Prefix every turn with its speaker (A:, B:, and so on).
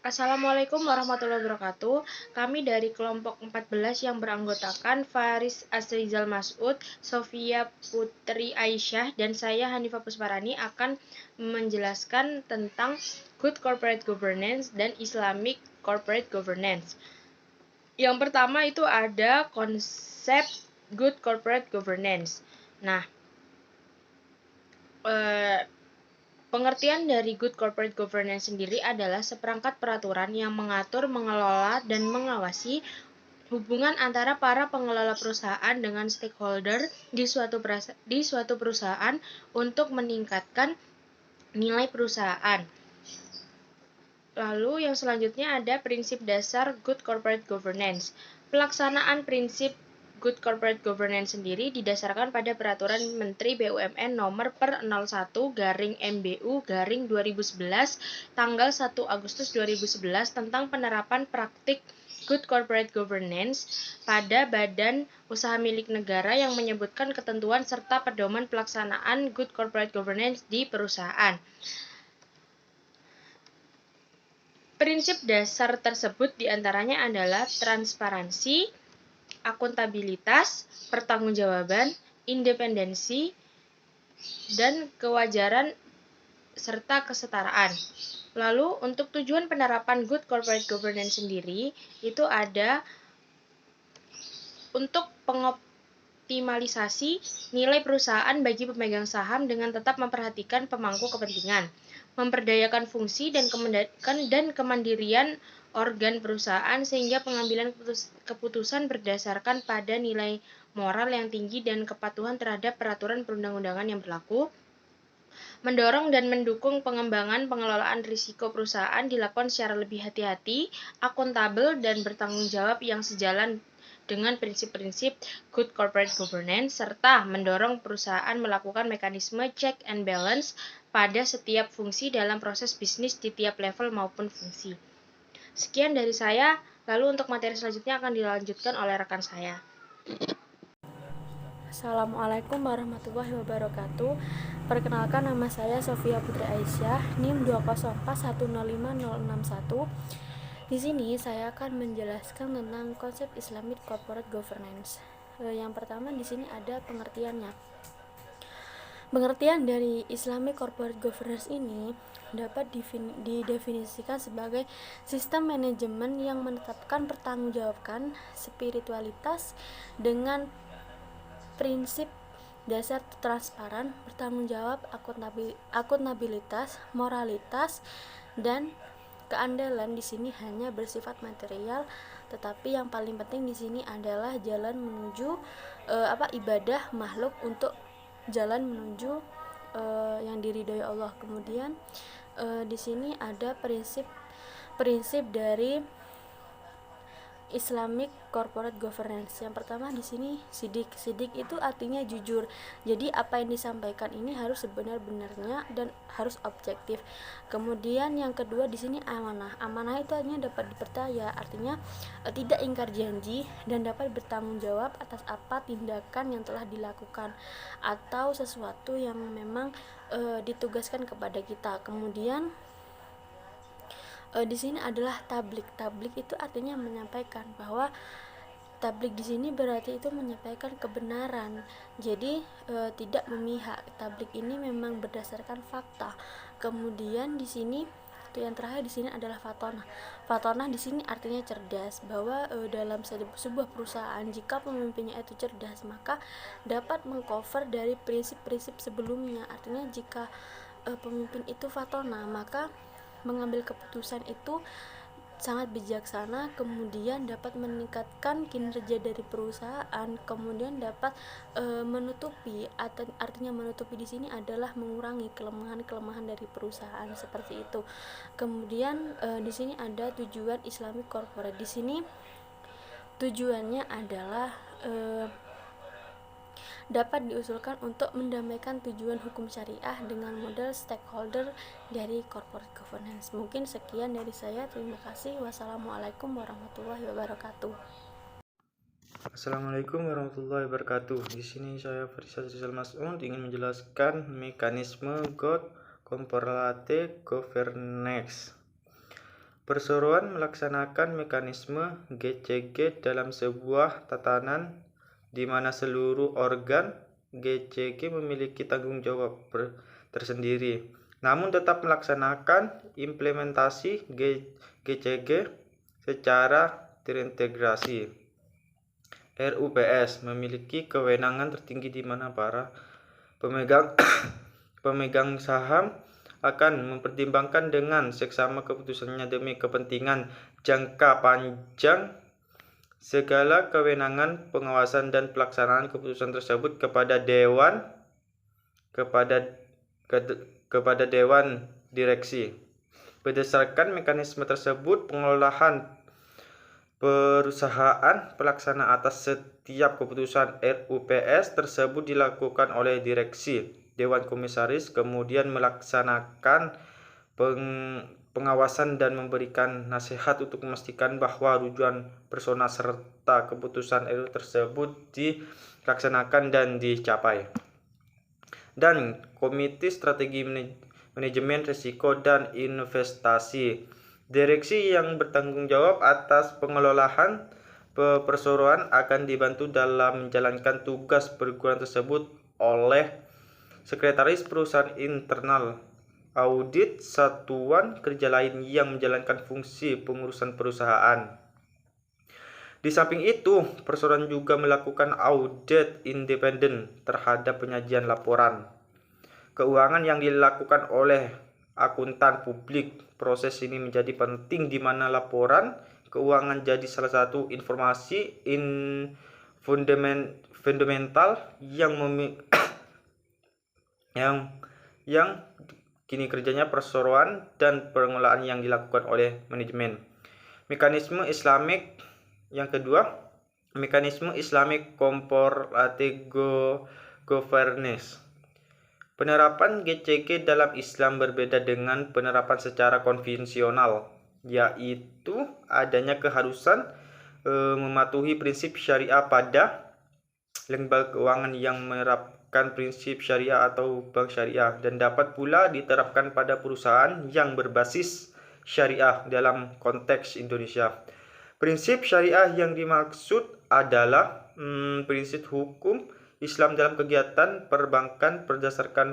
A: Assalamualaikum warahmatullahi wabarakatuh. Kami dari kelompok 14 yang beranggotakan Faris Asrizal Masud, Sofia Putri Aisyah, dan saya Hanifah Pusparani akan menjelaskan tentang Good Corporate Governance dan Islamic Corporate Governance. Yang pertama itu ada konsep Good Corporate Governance. Nah, pengertian dari Good Corporate Governance sendiri adalah seperangkat peraturan yang mengatur, mengelola, dan mengawasi hubungan antara para pengelola perusahaan dengan stakeholder di suatu perusahaan untuk meningkatkan nilai perusahaan. Lalu yang selanjutnya ada prinsip dasar Good Corporate Governance. Pelaksanaan prinsip Good Corporate Governance sendiri didasarkan pada Peraturan Menteri BUMN Nomor per 01/MBU/2011 tanggal 1 Agustus 2011 tentang penerapan praktik Good Corporate Governance pada badan usaha milik negara yang menyebutkan ketentuan serta pedoman pelaksanaan Good Corporate Governance di perusahaan. Prinsip dasar tersebut diantaranya adalah transparansi, akuntabilitas, pertanggungjawaban, independensi, dan kewajaran serta kesetaraan. Lalu untuk tujuan penerapan Good Corporate Governance sendiri itu ada untuk pengoptimalisasi nilai perusahaan bagi pemegang saham dengan tetap memperhatikan pemangku kepentingan, memperdayakan fungsi dan kemandirian organ perusahaan sehingga pengambilan keputusan berdasarkan pada nilai moral yang tinggi dan kepatuhan terhadap peraturan perundang-undangan yang berlaku. Mendorong dan mendukung pengembangan pengelolaan risiko perusahaan dilakukan secara lebih hati-hati, akuntabel, dan bertanggung jawab yang sejalan dengan prinsip-prinsip Good Corporate Governance, serta mendorong perusahaan melakukan mekanisme check and balance pada setiap fungsi dalam proses bisnis di tiap level maupun fungsi. Sekian dari saya, lalu untuk materi selanjutnya akan dilanjutkan oleh rekan saya.
B: Assalamualaikum warahmatullahi wabarakatuh. Perkenalkan, nama saya Sofia Putri Aisyah, NIM 204105061. Di sini saya akan menjelaskan tentang konsep Islamic Corporate Governance. Yang pertama di sini ada pengertiannya. Pengertian dari Islamic Corporate Governance ini dapat didefinisikan sebagai sistem manajemen yang menetapkan pertanggungjawabkan spiritualitas dengan prinsip dasar transparan, bertanggung jawab, akuntabilitas, moralitas, dan keandalan di sini hanya bersifat material, tetapi yang paling penting di sini adalah jalan menuju ibadah makhluk untuk jalan menuju yang diridhoi Allah. Kemudian di sini ada prinsip dari Islamic Corporate Governance. Yang pertama di sini sidik. Sidik itu artinya jujur. Jadi apa yang disampaikan ini harus sebenar-benarnya dan harus objektif. Kemudian yang kedua di sini amanah. Amanah itu artinya dapat dipercaya, artinya tidak ingkar janji dan dapat bertanggung jawab atas apa tindakan yang telah dilakukan atau sesuatu yang memang ditugaskan kepada kita. Kemudian di sini adalah tablik. Tablik itu artinya menyampaikan, bahwa tablik di sini berarti itu menyampaikan kebenaran. Jadi tidak memihak. Tablik ini memang berdasarkan fakta. Kemudian di sini yang terakhir di sini adalah fatonah. Fatonah di sini artinya cerdas, bahwa dalam sebuah perusahaan jika pemimpinnya itu cerdas, maka dapat mengcover dari prinsip-prinsip sebelumnya. Artinya jika pemimpin itu fatonah, maka mengambil keputusan itu sangat bijaksana, kemudian dapat meningkatkan kinerja dari perusahaan, kemudian dapat menutupi, artinya menutupi di sini adalah mengurangi kelemahan-kelemahan dari perusahaan, seperti itu. Kemudian di sini ada tujuan Islamic Corporate. Di sini tujuannya adalah dapat diusulkan untuk mendamaikan tujuan hukum syariah dengan model stakeholder dari corporate governance. Mungkin sekian dari saya. Terima kasih. Wassalamualaikum warahmatullahi wabarakatuh.
C: Assalamualaikum warahmatullahi wabarakatuh. Di sini saya Faris Asrizal Masud ingin menjelaskan mekanisme Good Corporate Governance. Perseroan melaksanakan mekanisme GCG dalam sebuah tatanan di mana seluruh organ GCG memiliki tanggung jawab tersendiri, namun tetap melaksanakan implementasi GCG secara terintegrasi. RUPS memiliki kewenangan tertinggi di mana para pemegang saham akan mempertimbangkan dengan seksama keputusannya demi kepentingan jangka panjang segala kewenangan pengawasan dan pelaksanaan keputusan tersebut kepada dewan direksi. Berdasarkan mekanisme tersebut, pengelolaan perusahaan pelaksana atas setiap keputusan RUPS tersebut dilakukan oleh direksi. Dewan Komisaris kemudian melaksanakan pengawasan dan memberikan nasihat untuk memastikan bahwa tujuan persona serta keputusan RU tersebut dilaksanakan dan dicapai. Dan Komite Strategi Manajemen Risiko dan Investasi. Direksi yang bertanggung jawab atas pengelolaan perseroan akan dibantu dalam menjalankan tugas perguruan tersebut oleh Sekretaris Perusahaan Internal, audit satuan kerja lain yang menjalankan fungsi pengurusan perusahaan. Di samping itu, perseroan juga melakukan audit independen terhadap penyajian laporan keuangan yang dilakukan oleh akuntan publik. Proses ini menjadi penting di mana laporan keuangan jadi salah satu informasi fundamental yang kini kerjanya perseroan dan pengelolaan yang dilakukan oleh manajemen. Mekanisme Islamic yang kedua, mekanisme Islamic Corporate Governance. Penerapan GCG dalam Islam berbeda dengan penerapan secara konvensional, yaitu adanya keharusan mematuhi prinsip syariah pada lembaga keuangan yang menerapkan prinsip syariah atau bank syariah, dan dapat pula diterapkan pada perusahaan yang berbasis syariah dalam konteks Indonesia. Prinsip syariah yang dimaksud adalah prinsip hukum Islam dalam kegiatan perbankan berdasarkan